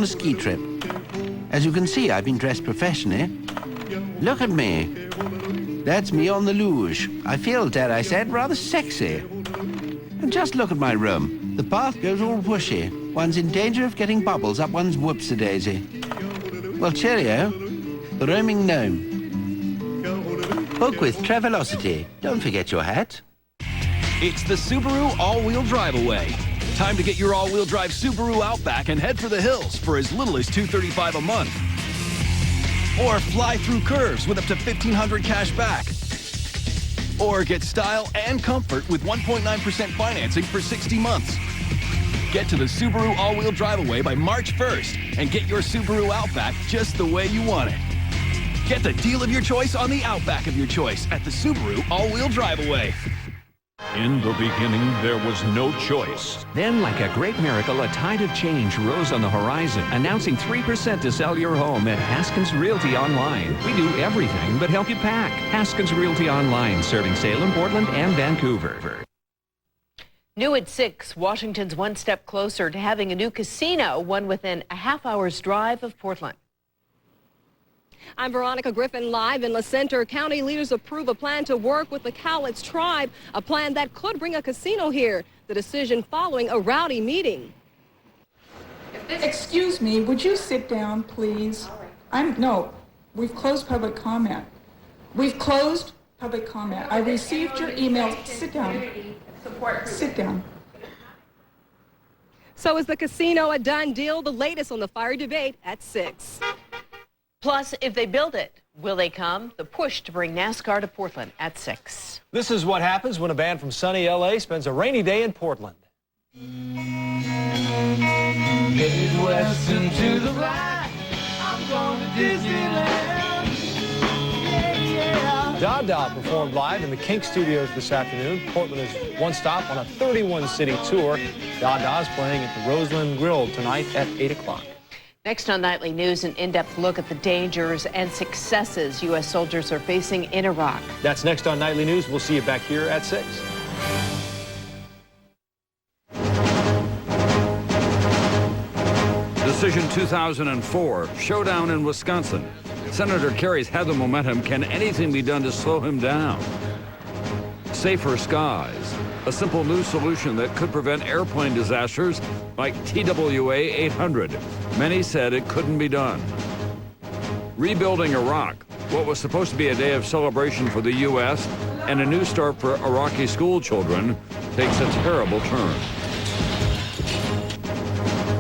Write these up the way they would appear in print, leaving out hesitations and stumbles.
a ski trip. As you can see, I've been dressed professionally. Look at me. That's me on the luge. I feel, dare I say it, rather sexy. And just look at my room. The bath goes all whooshy. One's in danger of getting bubbles up one's whoops-a-daisy. Well, cheerio. The roaming gnome. Book with Travelocity. Don't forget your hat. It's the Subaru all-wheel drive away. Time to get your all-wheel drive Subaru Outback and head for the hills for as little as $235 a month. Or fly through curves with up to $1,500 cash back. Or get style and comfort with 1.9% financing for 60 months. Get to the Subaru all-wheel drive away by March 1st and get your Subaru Outback just the way you want it. Get the deal of your choice on the Outback of your choice at the Subaru all-wheel drive away. In the beginning, there was no choice. Then, like a great miracle, a tide of change rose on the horizon, announcing 3% to sell your home at Haskins Realty Online. We do everything but help you pack. Haskins Realty Online, serving Salem, Portland, and Vancouver. New at 6, Washington's one step closer to having a new casino, one within a half-hour's drive of Portland. I'm Veronica Griffin, live in La Center. County leaders approve a plan to work with the Cowlitz tribe, a plan that could bring a casino here. The decision following a rowdy meeting. Excuse me, would you sit down, please? No, we've closed public comment. We've closed public comment. I received your email. Sit down. Sit down. So is the casino a done deal? The latest on the fire debate at 6. Plus, if they build it, will they come? The push to bring NASCAR to Portland at 6. This is what happens when a band from sunny L.A. spends a rainy day in Portland. Headed west and to the right, I'm going to Disneyland. Yeah, yeah. Dada performed live in the Kink Studios this afternoon. Portland is one stop on a 31-city tour. Dada's playing at the Roseland Grill tonight at 8 o'clock. Next on Nightly News, an in-depth look at the dangers and successes U.S. soldiers are facing in Iraq. That's next on Nightly News. We'll see you back here at 6. Decision 2004, showdown in Wisconsin. Senator Kerry's had the momentum. Can anything be done to slow him down? Safer skies, a simple new solution that could prevent airplane disasters like TWA 800. Many said it couldn't be done. Rebuilding Iraq, what was supposed to be a day of celebration for the U.S. and a new start for Iraqi school children, takes a terrible turn.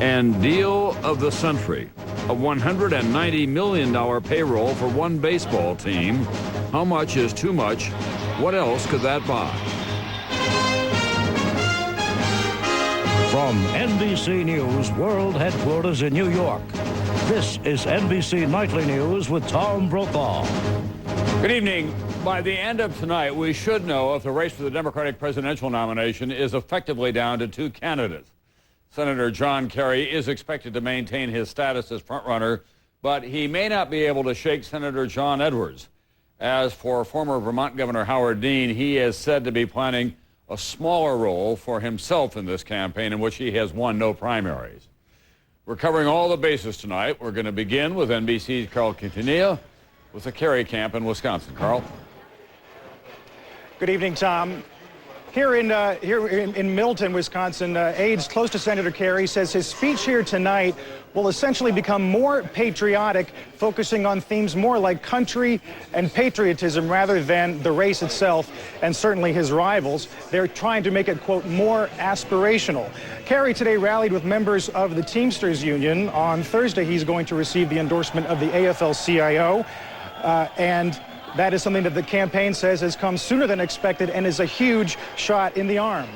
And deal of the century, a $190 million payroll for one baseball team. How much is too much? What else could that buy? From NBC News World Headquarters in New York, this is NBC Nightly News with Tom Brokaw. Good evening. By the end of tonight, we should know if the race for the Democratic presidential nomination is effectively down to two candidates. Senator John Kerry is expected to maintain his status as frontrunner, but he may not be able to shake Senator John Edwards. As for former Vermont Governor Howard Dean, he is said to be planning a smaller role for himself in this campaign in which he has won no primaries. We're covering all the bases tonight. We're going to begin with NBC's Carl Quintanilla with the Kerry camp in Wisconsin. Carl. Good evening, Tom. Here in Milton, Wisconsin, aides close to Senator Kerry says his speech here tonight will essentially become more patriotic, focusing on themes more like country and patriotism rather than the race itself and certainly his rivals. They're trying to make it, quote, more aspirational. Kerry today rallied with members of the Teamsters Union. On Thursday, he's going to receive the endorsement of the AFL-CIO, and that is something that the campaign says has come sooner than expected and is a huge shot in the arm.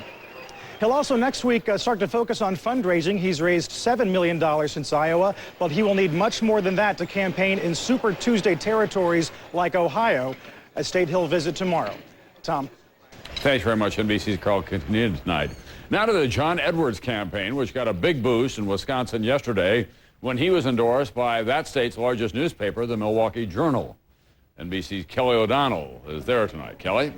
He'll also next week start to focus on fundraising. He's raised $7 million since Iowa, but he will need much more than that to campaign in Super Tuesday territories like Ohio, a state he'll visit tomorrow. Tom. Thanks very much, NBC's Carl Quintanilla tonight. Now to the John Edwards campaign, which got a big boost in Wisconsin yesterday when he was endorsed by that state's largest newspaper, the Milwaukee Journal. NBC's Kelly O'Donnell is there tonight. Kelly?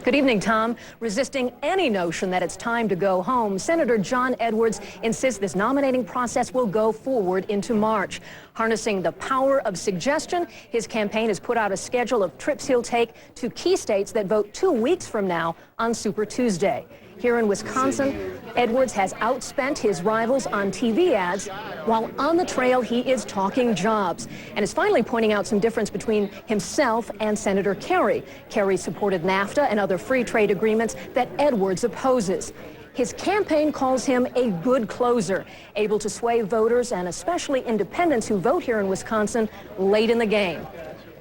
Good evening, Tom. Resisting any notion that it's time to go home, Senator John Edwards insists this nominating process will go forward into March. Harnessing the power of suggestion, his campaign has put out a schedule of trips he'll take to key states that vote 2 weeks from now on Super Tuesday. Here in Wisconsin, Edwards has outspent his rivals on TV ads, while on the trail he is talking jobs and is finally pointing out some difference between himself and Senator Kerry. Kerry supported NAFTA and other free trade agreements that Edwards opposes. His campaign calls him a good closer, able to sway voters and especially independents who vote here in Wisconsin late in the game.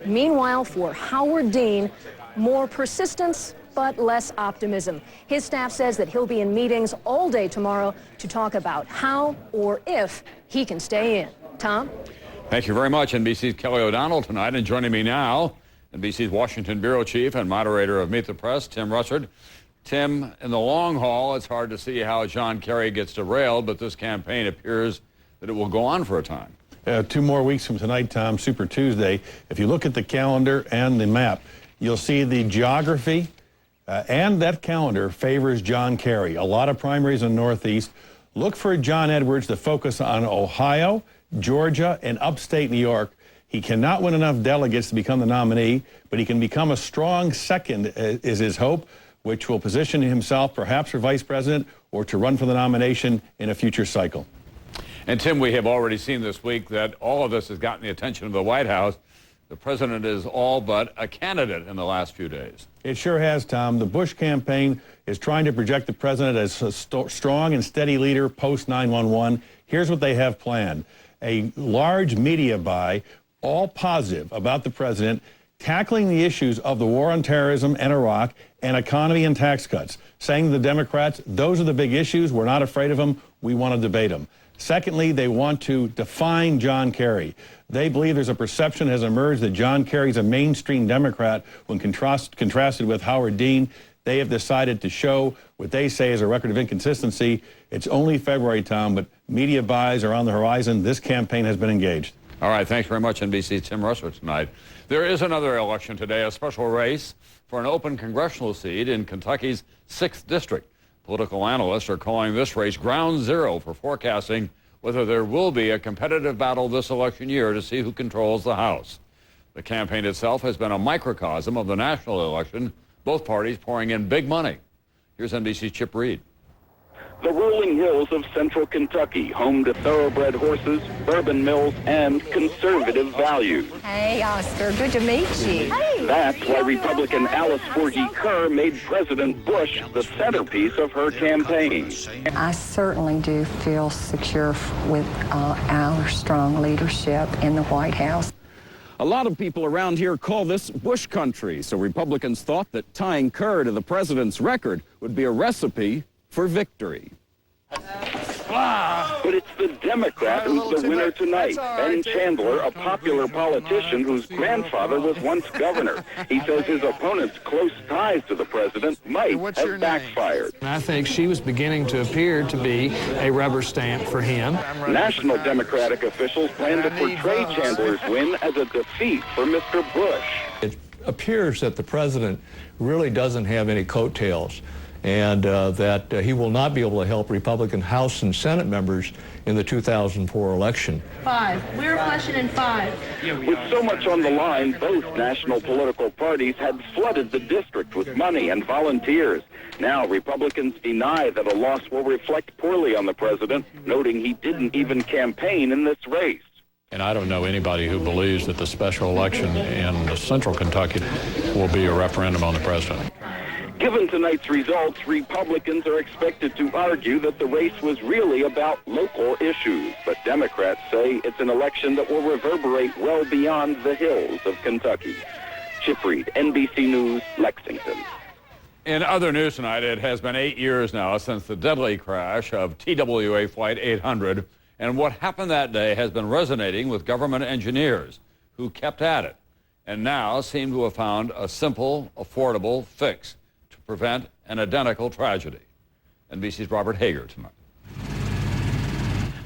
Meanwhile, for Howard Dean, more persistence but less optimism. His staff says that he'll be in meetings all day tomorrow to talk about how or if he can stay in. Tom? Thank you very much, NBC's Kelly O'Donnell tonight. And joining me now, NBC's Washington Bureau Chief and moderator of Meet the Press, Tim Russert. Tim, in the long haul, it's hard to see how John Kerry gets derailed, but this campaign appears that it will go on for a time. 2 more weeks from tonight, Tom, Super Tuesday. If you look at the calendar and the map, you'll see the geography and that calendar favors John Kerry. A lot of primaries in the Northeast. Look for John Edwards to focus on Ohio, Georgia, and upstate New York. He cannot win enough delegates to become the nominee, but he can become a strong second, is his hope, which will position himself perhaps for vice president or to run for the nomination in a future cycle. And Tim, we have already seen this week that all of this has gotten the attention of the White House. The president is all but a candidate in the last few days. It sure has, Tom. The Bush campaign is trying to project the president as a strong and steady leader post 9/11. Here's what they have planned. A large media buy, all positive about the president, tackling the issues of the war on terrorism and Iraq and economy and tax cuts, saying to the Democrats, those are the big issues. We're not afraid of them. We want to debate them. Secondly, they want to define John Kerry. They believe there's a perception has emerged that John Kerry's a mainstream Democrat when contrasted with Howard Dean. They have decided to show what they say is a record of inconsistency. It's only February, Tom, but media buys are on the horizon. This campaign has been engaged. All right, thanks very much, NBC's Tim Russert tonight. There is another election today, a special race for an open congressional seat in Kentucky's 6th district. Political analysts are calling this race ground zero for forecasting whether there will be a competitive battle this election year to see who controls the House. The campaign itself has been a microcosm of the national election, both parties pouring in big money. Here's NBC's Chip Reed. The rolling hills of central Kentucky, home to thoroughbred horses, bourbon mills, and conservative values. Hey, Oscar, good to meet you. Hey. That's why Republican Alice Forgy Kerr made President Bush the centerpiece of her campaign. I certainly do feel secure with our strong leadership in the White House. A lot of people around here call this Bush country, so Republicans thought that tying Kerr to the president's record would be a recipe for victory. But it's the Democrat who's the winner tonight. Ben Chandler, a popular politician whose grandfather was once governor. He says his opponent's close ties to the president might have backfired. I think she was beginning to appear to be a rubber stamp for him. National Democratic officials plan to portray Chandler's win as a defeat for Mr. Bush. It appears that the president really doesn't have any coattails, and that he will not be able to help Republican House and Senate members in the 2004 election. 5. We're a question in 5. With so much on the line, both national political parties had flooded the district with money and volunteers. Now, Republicans deny that a loss will reflect poorly on the president, noting he didn't even campaign in this race. And I don't know anybody who believes that the special election in central Kentucky will be a referendum on the president. Given tonight's results, Republicans are expected to argue that the race was really about local issues. But Democrats say it's an election that will reverberate well beyond the hills of Kentucky. Chip Reed, NBC News, Lexington. In other news tonight, it has been 8 years now since the deadly crash of TWA Flight 800, and what happened that day has been resonating with government engineers who kept at it and now seem to have found a simple, affordable fix to prevent an identical tragedy. NBC's Robert Hager tonight.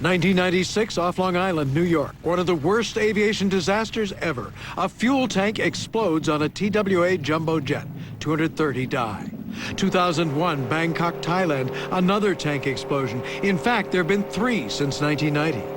1996 off Long Island, New York. One of the worst aviation disasters ever. A fuel tank explodes on a TWA jumbo jet. 230 die. 2001, Bangkok, Thailand. Another tank explosion. In fact, there have been 3 since 1990.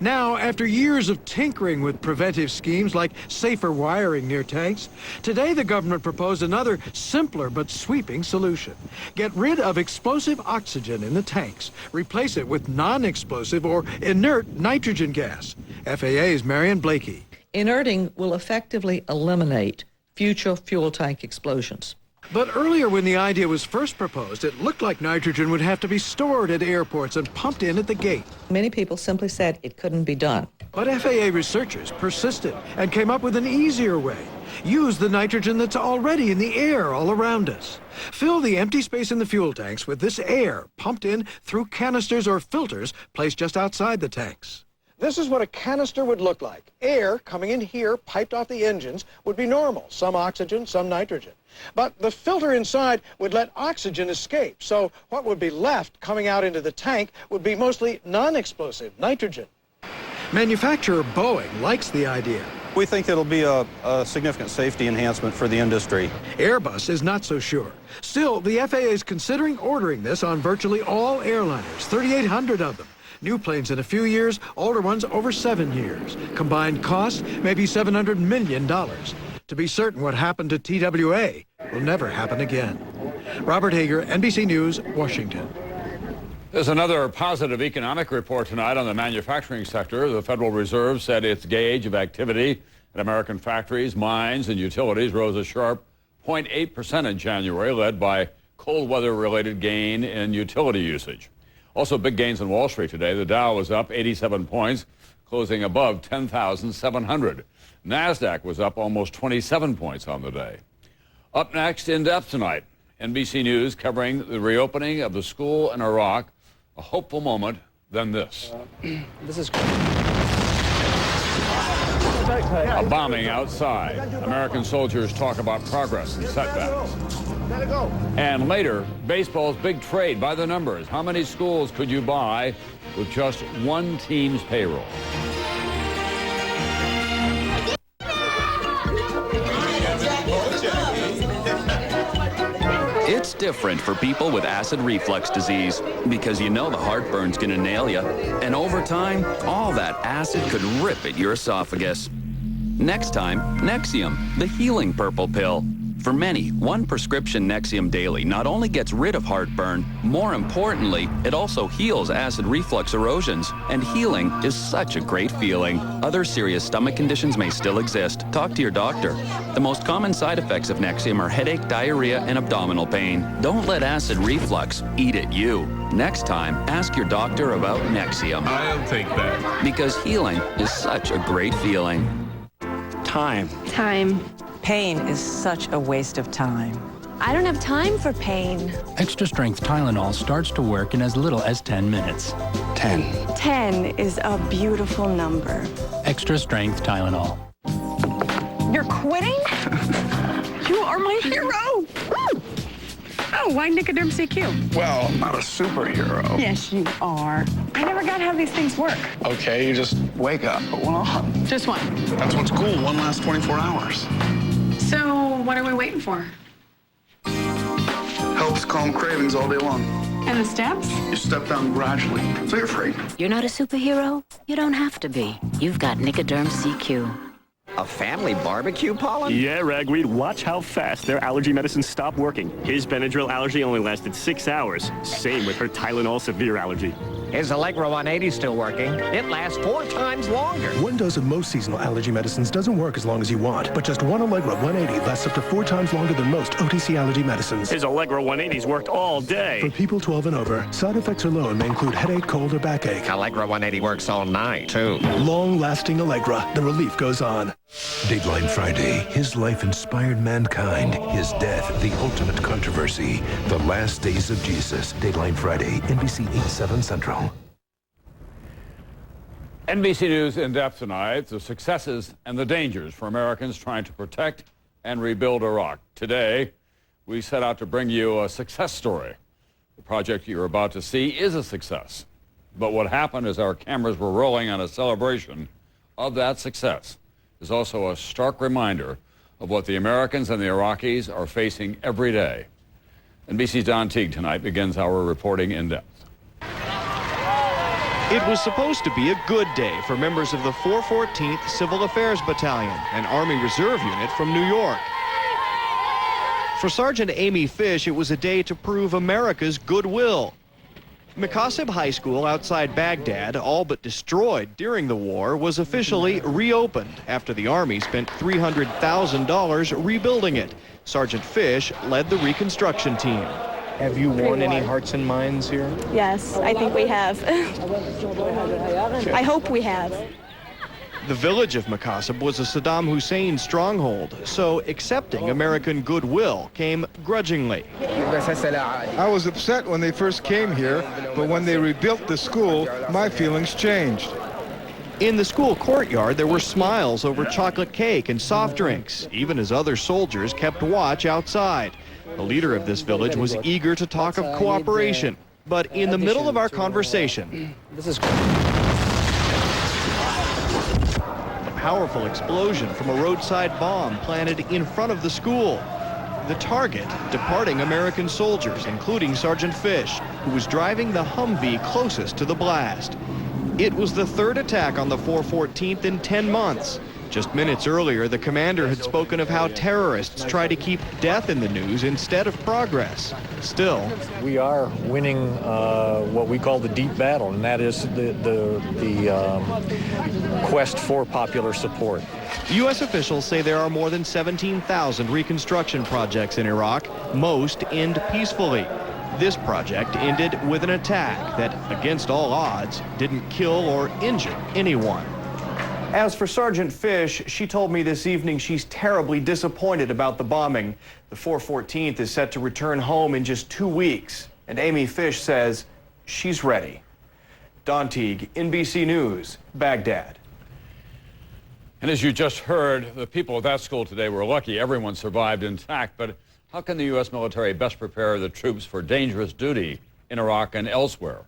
Now, after years of tinkering with preventive schemes like safer wiring near tanks, today the government proposed another simpler but sweeping solution. Get rid of explosive oxygen in the tanks. Replace it with non-explosive or inert nitrogen gas. FAA's Marion Blakey. Inerting will effectively eliminate future fuel tank explosions. But earlier when the idea was first proposed, it looked like nitrogen would have to be stored at airports and pumped in at the gate. Many people simply said it couldn't be done. But FAA researchers persisted and came up with an easier way. Use the nitrogen that's already in the air all around us. Fill the empty space in the fuel tanks with this air pumped in through canisters or filters placed just outside the tanks. This is what a canister would look like. Air coming in here, piped off the engines, would be normal. Some oxygen, some nitrogen. But the filter inside would let oxygen escape. So what would be left coming out into the tank would be mostly non-explosive nitrogen. Manufacturer Boeing likes the idea. We think it'll be a significant safety enhancement for the industry. Airbus is not so sure. Still, the FAA is considering ordering this on virtually all airliners, 3,800 of them. New planes in a few years, older ones over 7 years. Combined cost, maybe $700 million. To be certain, what happened to TWA will never happen again. Robert Hager, NBC News, Washington. There's another positive economic report tonight on the manufacturing sector. The Federal Reserve said its gauge of activity at American factories, mines, and utilities rose a sharp 0.8% in January, led by cold weather-related gain in utility usage. Also, big gains on Wall Street today. The Dow was up 87 points, closing above 10,700. NASDAQ was up almost 27 points on the day. Up next, in depth tonight, NBC News covering the reopening of the school in Iraq. A hopeful moment, then this. This is... A bombing outside. American soldiers talk about progress and setbacks. And later, baseball's big trade by the numbers. How many schools could you buy with just one team's payroll? It's different for people with acid reflux disease because you know the heartburn's gonna nail you. And over time, all that acid could rip at your esophagus. Next time, Nexium, the healing purple pill. For many, one prescription Nexium daily not only gets rid of heartburn, more importantly, it also heals acid reflux erosions. And healing is such a great feeling. Other serious stomach conditions may still exist. Talk to your doctor. The most common side effects of Nexium are headache, diarrhea, and abdominal pain. Don't let acid reflux eat at you. Next time, ask your doctor about Nexium. I'll take that. Because healing is such a great feeling. Time. Pain is such a waste of time. I don't have time for pain. Extra strength Tylenol starts to work in as little as 10 minutes. 10. 10 is a beautiful number. Extra strength Tylenol. You're quitting? You are my hero! Oh, why Nicoderm CQ? Well, I'm not a superhero. Yes, you are. I never got how these things work. Okay, you just wake up, put one on. Just one. That's what's cool. One lasts 24 hours. So, what are we waiting for? Helps calm cravings all day long. And the steps? You step down gradually. So you're free. You're not a superhero? You don't have to be. You've got Nicoderm CQ. A family barbecue, Pollen? Yeah, Ragweed, watch how fast their allergy medicines stop working. His Benadryl allergy only lasted 6 hours. Same with her Tylenol severe allergy. His Allegra 180 still working. It lasts 4 times longer. One dose of most seasonal allergy medicines doesn't work as long as you want, but just one Allegra 180 lasts up to 4 times longer than most OTC allergy medicines. His Allegra 180s worked all day. For people 12 and over, side effects are low and may include headache, cold, or backache. Allegra 180 works all night, too. Long-lasting Allegra. The relief goes on. Dateline Friday. His life inspired mankind. His death, the ultimate controversy. The last days of Jesus. Dateline Friday, NBC 8/7 Central. NBC News in depth tonight, the successes and the dangers for Americans trying to protect and rebuild Iraq. Today, we set out to bring you a success story. The project you're about to see is a success. But what happened as our cameras were rolling on a celebration of that success is also a stark reminder of what the Americans and the Iraqis are facing every day. NBC's Don Teague tonight begins our reporting in depth. It was supposed to be a good day for members of the 414th Civil Affairs Battalion, an Army Reserve unit from New York. For Sergeant Amy Fish, it was a day to prove America's goodwill. Maqasib High School outside Baghdad, all but destroyed during the war, was officially reopened after the Army spent $300,000 rebuilding it. Sergeant Fish led the reconstruction team. Have you won any hearts and minds here? Yes, I think we have. I hope we have. The village of Maqasib was a Saddam Hussein stronghold, so accepting American goodwill came grudgingly. I was upset when they first came here, but when they rebuilt the school, my feelings changed. In the school courtyard, there were smiles over chocolate cake and soft drinks, even as other soldiers kept watch outside. The leader of this village was eager to talk of cooperation, but in the middle of our conversation, a powerful explosion from a roadside bomb planted in front of the school. The target, departing American soldiers, including Sergeant Fish, who was driving the Humvee closest to the blast. It was the third attack on the 414th in 10 months. Just minutes earlier, the commander had spoken of how terrorists try to keep death in the news instead of progress. Still, we are winning what we call the deep battle, and that is the quest for popular support. U.S. officials say there are more than 17,000 reconstruction projects in Iraq. Most end peacefully. This project ended with an attack that, against all odds, didn't kill or injure anyone. As for Sergeant Fish, she told me this evening she's terribly disappointed about the bombing. The 414th is set to return home in just 2 weeks, and Amy Fish says she's ready. Don Teague, NBC News, Baghdad. And as you just heard, the people at that school today were lucky everyone survived intact, but how can the U.S. military best prepare the troops for dangerous duty in Iraq and elsewhere?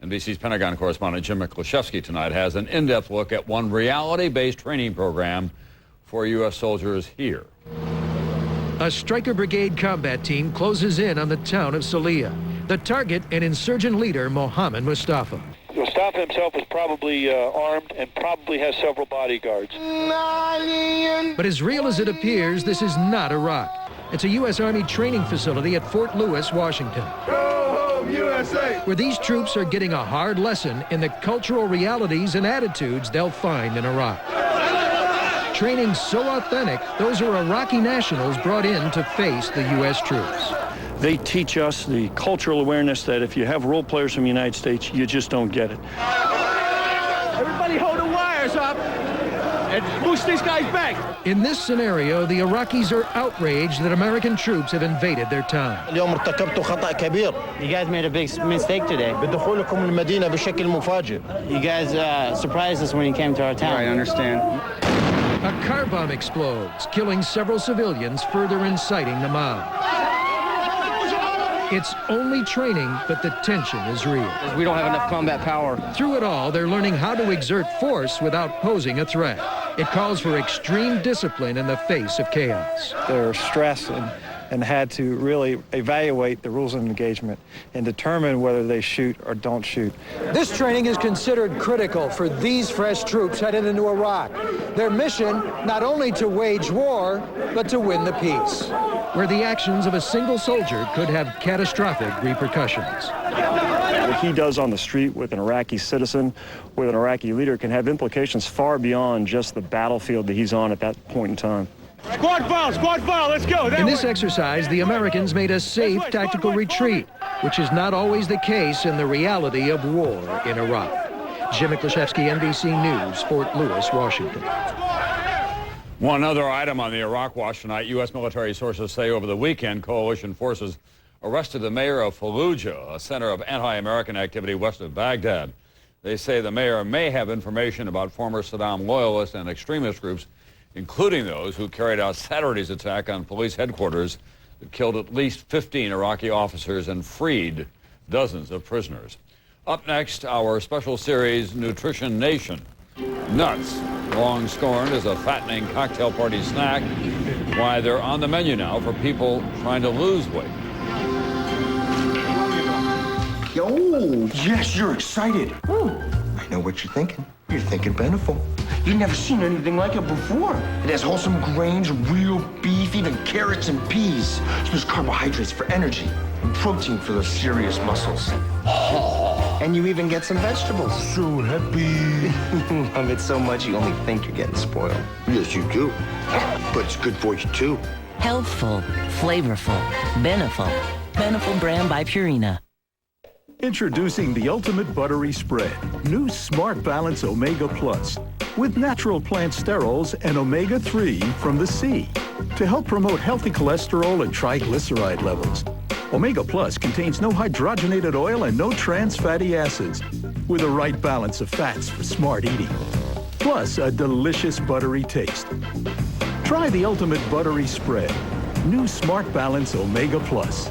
NBC's Pentagon correspondent Jim Miklaszewski tonight has an in-depth look at one reality-based training program for U.S. soldiers here. A Stryker Brigade combat team closes in on the town of Salih. The target, an insurgent leader, Mohammed Mustafa. Mustafa himself is probably armed and probably has several bodyguards. But as real as it appears, this is not Iraq. It's a U.S. Army training facility at Fort Lewis, Washington, USA, where these troops are getting a hard lesson in the cultural realities and attitudes they'll find in Iraq. Training so authentic, those are Iraqi nationals brought in to face the U.S. troops. They teach us the cultural awareness that if you have role players from the United States, you just don't get it. Everybody hold the wires up and push these guys back. In this scenario, the Iraqis are outraged that American troops have invaded their town. You guys made a big mistake today. You guys surprised us when you came to our town. I understand. A car bomb explodes, killing several civilians, further inciting the mob. It's only training, but the tension is real. We don't have enough combat power. Through it all, they're learning how to exert force without posing a threat. It calls for extreme discipline in the face of chaos. They're stressed and had to really evaluate the rules of engagement and determine whether they shoot or don't shoot. This training is considered critical for these fresh troops headed into Iraq. Their mission, not only to wage war, but to win the peace, where the actions of a single soldier could have catastrophic repercussions. What he does on the street with an Iraqi citizen, with an Iraqi leader, can have implications far beyond just the battlefield that he's on at that point in time. Squad file, let's go. In this exercise, the Americans made a safe tactical retreat, which is not always the case in the reality of war in Iraq. Jim Miklaszewski, NBC News, Fort Lewis, Washington. One other item on the Iraq watch tonight. U.S. military sources say over the weekend, coalition forces arrested the mayor of Fallujah, a center of anti-American activity west of Baghdad. They say the mayor may have information about former Saddam loyalists and extremist groups, including those who carried out Saturday's attack on police headquarters that killed at least 15 Iraqi officers and freed dozens of prisoners. Up next, our special series, Nutrition Nation. Nuts, long scorned as a fattening cocktail party snack, why they're on the menu now for people trying to lose weight. Oh, yes, you're excited. I know what you're thinking. You're thinking Beneful. You've never seen anything like it before. It has wholesome grains, real beef, even carrots and peas. So there's carbohydrates for energy and protein for those serious muscles. And you even get some vegetables. So happy. Love it so much you only think you're getting spoiled. Yes, you do. But it's good for you, too. Healthful, flavorful, Beneful. Beneful brand by Purina. Introducing the ultimate buttery spread, new Smart Balance Omega Plus, with natural plant sterols and omega-3 from the sea to help promote healthy cholesterol and triglyceride levels. Omega Plus contains no hydrogenated oil and no trans fatty acids, with the right balance of fats for smart eating, plus a delicious buttery taste. Try the ultimate buttery spread, new Smart Balance Omega Plus.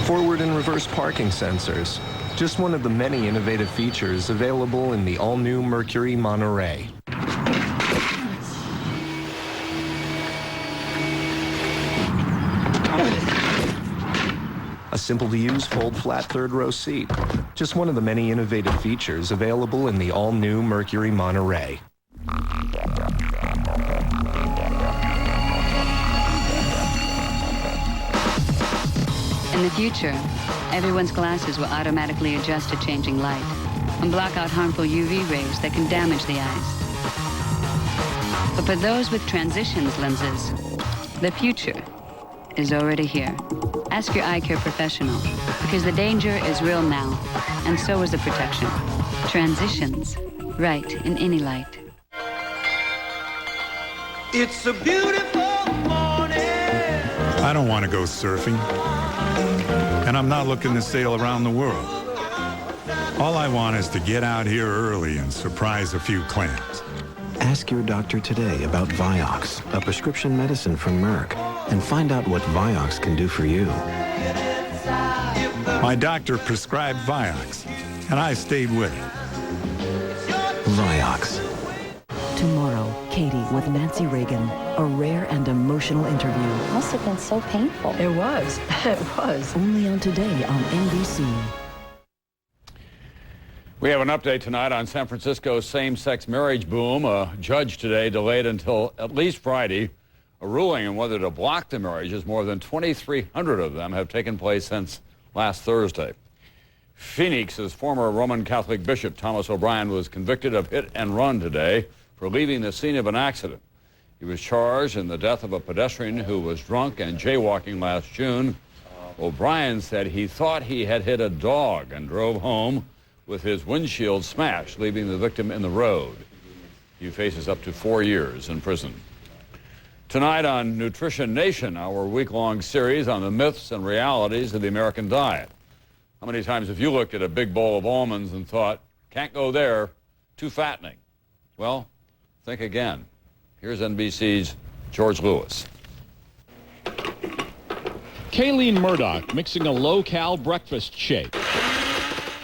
Forward and reverse parking sensors. Just one of the many innovative features available in the all-new Mercury Monterey. A simple-to-use fold-flat third-row seat. Just one of the many innovative features available in the all-new Mercury Monterey. In the future, everyone's glasses will automatically adjust to changing light and block out harmful UV rays that can damage the eyes. But for those with transitions lenses, the future is already here. Ask your eye care professional, because the danger is real now, and so is the protection. Transitions, right in any light. It's a beautiful morning. I don't want to go surfing. And I'm not looking to sail around the world. All I want is to get out here early and surprise a few clams. Ask your doctor today about Vioxx, a prescription medicine from Merck, and find out what Vioxx can do for you. My doctor prescribed Vioxx, and I stayed with it. Vioxx. Tomorrow, Katie with Nancy Reagan. A rare and emotional interview. Must have been so painful. It was. It was. Only on Today on NBC. We have an update tonight on San Francisco's same-sex marriage boom. A judge today delayed until at least Friday a ruling on whether to block the marriages. More than 2,300 of them have taken place since last Thursday. Phoenix's former Roman Catholic Bishop Thomas O'Brien was convicted of hit and run today for leaving the scene of an accident. He was charged in the death of a pedestrian who was drunk and jaywalking last June. O'Brien said he thought he had hit a dog and drove home with his windshield smashed, leaving the victim in the road. He faces up to 4 years in prison. Tonight on Nutrition Nation, our week-long series on the myths and realities of the American diet. How many times have you looked at a big bowl of almonds and thought, can't go there, too fattening? Well, think again. Here's NBC's George Lewis. Kayleen Murdoch mixing a low-cal breakfast shake.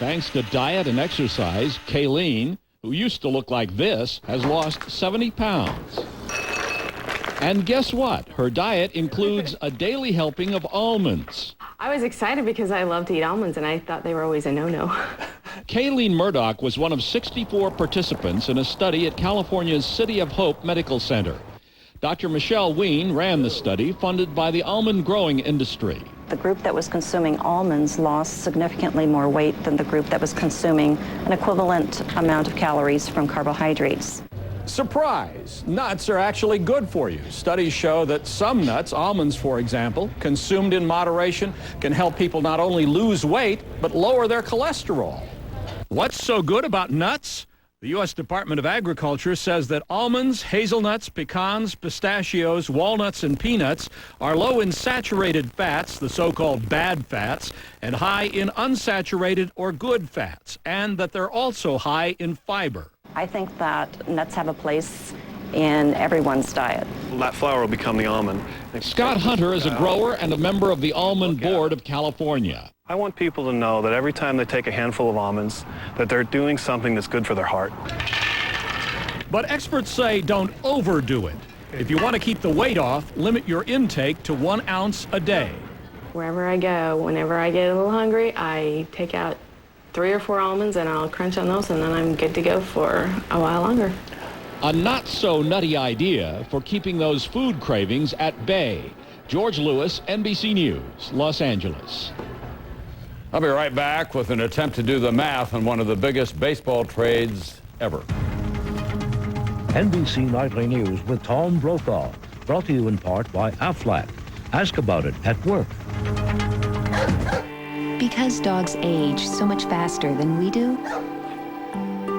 Thanks to diet and exercise, Kayleen, who used to look like this, has lost 70 pounds. And guess what? Her diet includes a daily helping of almonds. I was excited because I love to eat almonds, and I thought they were always a no-no. Kayleen Murdoch was one of 64 participants in a study at California's City of Hope Medical Center. Dr. Michelle Ween ran the study, funded by the almond growing industry. The group that was consuming almonds lost significantly more weight than the group that was consuming an equivalent amount of calories from carbohydrates. Surprise! Nuts are actually good for you. Studies show that some nuts, almonds for example, consumed in moderation, can help people not only lose weight, but lower their cholesterol. What's so good about nuts? The U.S. Department of Agriculture says that almonds, hazelnuts, pecans, pistachios, walnuts, and peanuts are low in saturated fats, the so-called bad fats, and high in unsaturated or good fats, and that they're also high in fiber. I think that nuts have a place in everyone's diet. That flour will become the almond. Scott Hunter is a grower and a member of the Almond Board of California. I want people to know that every time they take a handful of almonds, that they're doing something that's good for their heart. But experts say don't overdo it. If you want to keep the weight off, limit your intake to 1 ounce a day. Wherever I go, whenever I get a little hungry, I take out 3 or 4 almonds and I'll crunch on those, and then I'm good to go for a while longer. A not-so-nutty idea for keeping those food cravings at bay. George Lewis, NBC News, Los Angeles. I'll be right back with an attempt to do the math on one of the biggest baseball trades ever. NBC Nightly News with Tom Brokaw. Brought to you in part by Aflac. Ask about it at work. Because dogs age so much faster than we do,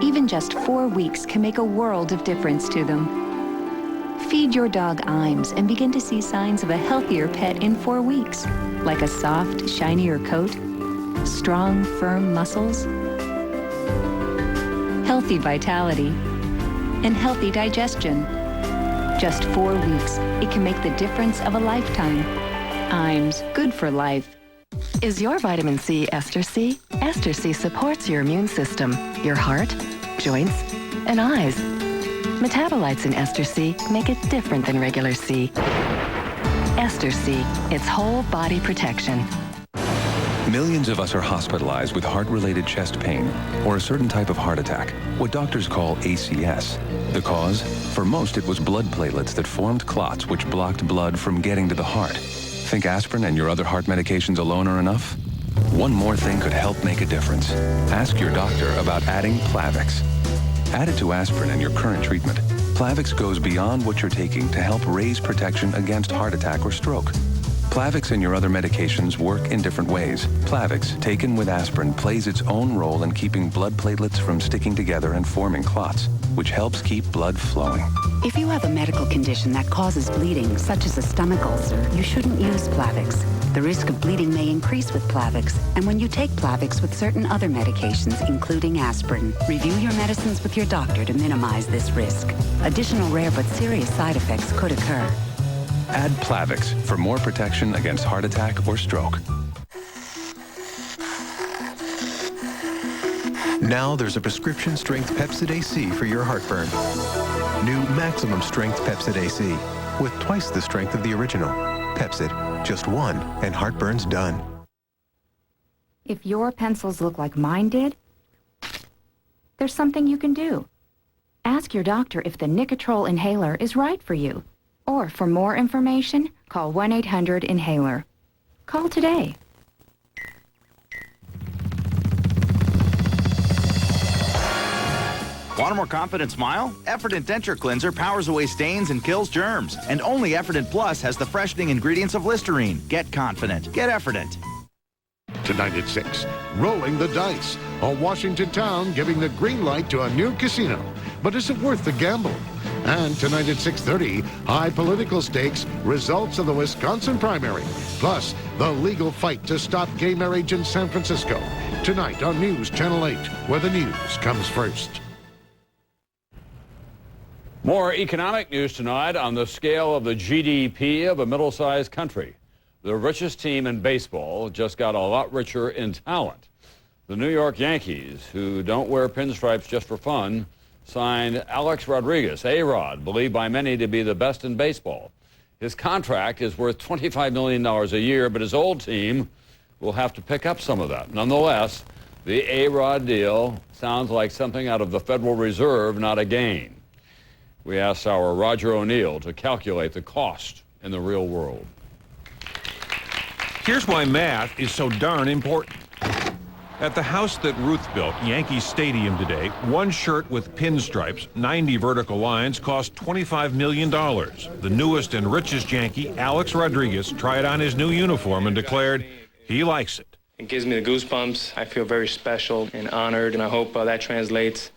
even just 4 weeks can make a world of difference to them. Feed your dog Imes and begin to see signs of a healthier pet in 4 weeks, like a soft, shinier coat, strong, firm muscles, healthy vitality, and healthy digestion. Just 4 weeks, it can make the difference of a lifetime. Imes, good for life. Is your vitamin C Ester C? Ester C supports your immune system, your heart, joints, and eyes. Metabolites in Ester C make it different than regular C. Ester C, it's whole body protection. Millions of us are hospitalized with heart-related chest pain or a certain type of heart attack, what doctors call ACS. The cause? For most, it was blood platelets that formed clots which blocked blood from getting to the heart. Think aspirin and your other heart medications alone are enough? One more thing could help make a difference. Ask your doctor about adding Plavix. Add it to aspirin and your current treatment. Plavix goes beyond what you're taking to help raise protection against heart attack or stroke. Plavix and your other medications work in different ways. Plavix, taken with aspirin, plays its own role in keeping blood platelets from sticking together and forming clots, which helps keep blood flowing. If you have a medical condition that causes bleeding, such as a stomach ulcer, you shouldn't use Plavix. The risk of bleeding may increase with Plavix, and when you take Plavix with certain other medications, including aspirin, review your medicines with your doctor to minimize this risk. Additional rare but serious side effects could occur. Add Plavix for more protection against heart attack or stroke. Now there's a prescription strength Pepcid AC for your heartburn. New maximum strength Pepcid AC with twice the strength of the original. Pepcid, just one and heartburn's done. If your pencils look like mine did, there's something you can do. Ask your doctor if the Nicotrol inhaler is right for you. Or for more information, call 1-800-INHALER. Call today. Want a more confident smile? Efferdent Denture Cleanser powers away stains and kills germs. And only Efferdent Plus has the freshening ingredients of Listerine. Get confident. Get Efferdent. Tonight at 6, Rolling the Dice. A Washington town giving the green light to a new casino. But is it worth the gamble? And tonight at 6:30, high political stakes, results of the Wisconsin primary. Plus, the legal fight to stop gay marriage in San Francisco. Tonight on News Channel 8, where the news comes first. More economic news tonight on the scale of the GDP of a middle-sized country. The richest team in baseball just got a lot richer in talent. The New York Yankees, who don't wear pinstripes just for fun, signed Alex Rodriguez, A-Rod, believed by many to be the best in baseball. His contract is worth $25 million a year, but his old team will have to pick up some of that. Nonetheless, the A-Rod deal sounds like something out of the Federal Reserve, not a gain. We asked our Roger O'Neill to calculate the cost in the real world. Here's why math is so darn important. At the house that Ruth built, Yankee Stadium today, one shirt with pinstripes, 90 vertical lines, cost $25 million. The newest and richest Yankee, Alex Rodriguez, tried on his new uniform and declared he likes it. It gives me the goosebumps. I feel very special and honored, and I hope that translates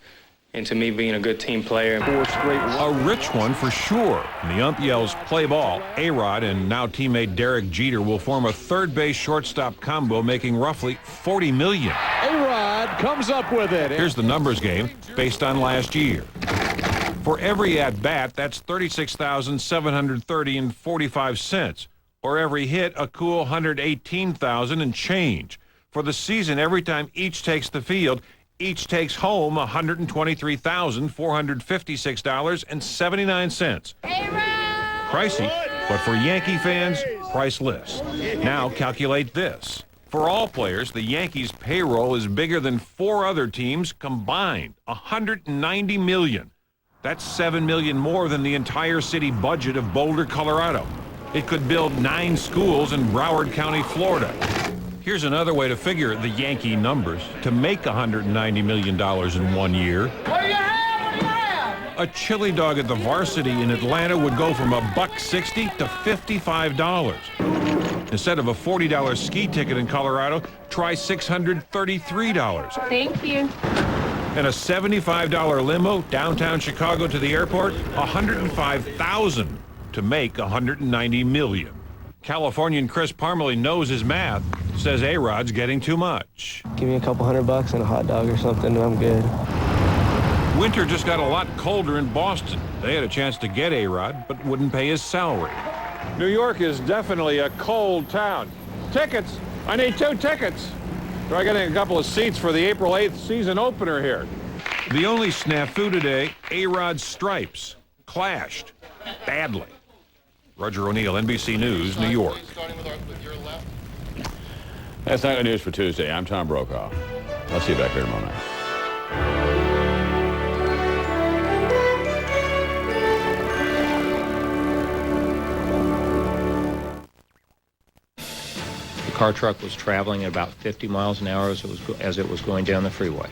into me being a good team player. A rich one for sure. And the ump yells, play ball. A-Rod and now teammate Derek Jeter will form a third base shortstop combo making roughly $40 million. A-Rod comes up with it. Here's the numbers game based on last year. For every at-bat, that's $36,730.45. Or every hit, a cool $118,000 and change. For the season, every time each takes the field, each takes home $123,456.79. Pricey, but for Yankee fans, priceless. Now calculate this. For all players, the Yankees' payroll is bigger than 4 other teams combined, $190 million. That's $7 million more than the entire city budget of Boulder, Colorado. It could build 9 schools in Broward County, Florida. Here's another way to figure the Yankee numbers. To make $190 million in 1 year, a chili dog at the Varsity in Atlanta would go from $1.60 to $55. Instead of a $40 ski ticket in Colorado, try $633. Thank you. And a $75 limo downtown Chicago to the airport, $105,000 to make $190 million. Californian Chris Parmalee knows his math, says A-Rod's getting too much. Give me a couple $100 and a hot dog or something, and I'm good. Winter just got a lot colder in Boston. They had a chance to get A-Rod, but wouldn't pay his salary. New York is definitely a cold town. Tickets. I need 2 tickets. Try getting a couple of seats for the April 8th season opener here. The only snafu today, A-Rod's stripes clashed badly. Roger O'Neill, NBC News, New York. That's Nightly News for Tuesday. I'm Tom Brokaw. I'll see you back here in a moment. The car truck was traveling at about 50 miles an hour as it was going down the freeway.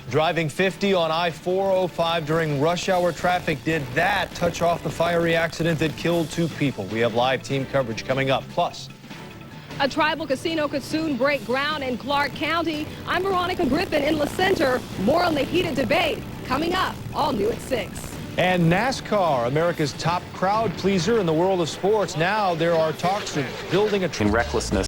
Driving 50 on I-405 during rush hour traffic did that touch off the fiery accident that killed 2 people. We have live team coverage coming up. Plus, a tribal casino could soon break ground in Clark County. I'm Veronica Griffin in La Center. More on the heated debate coming up, all new at 6. and NASCAR, America's top crowd pleaser in the world of sports. Now there are talks of building a... In recklessness.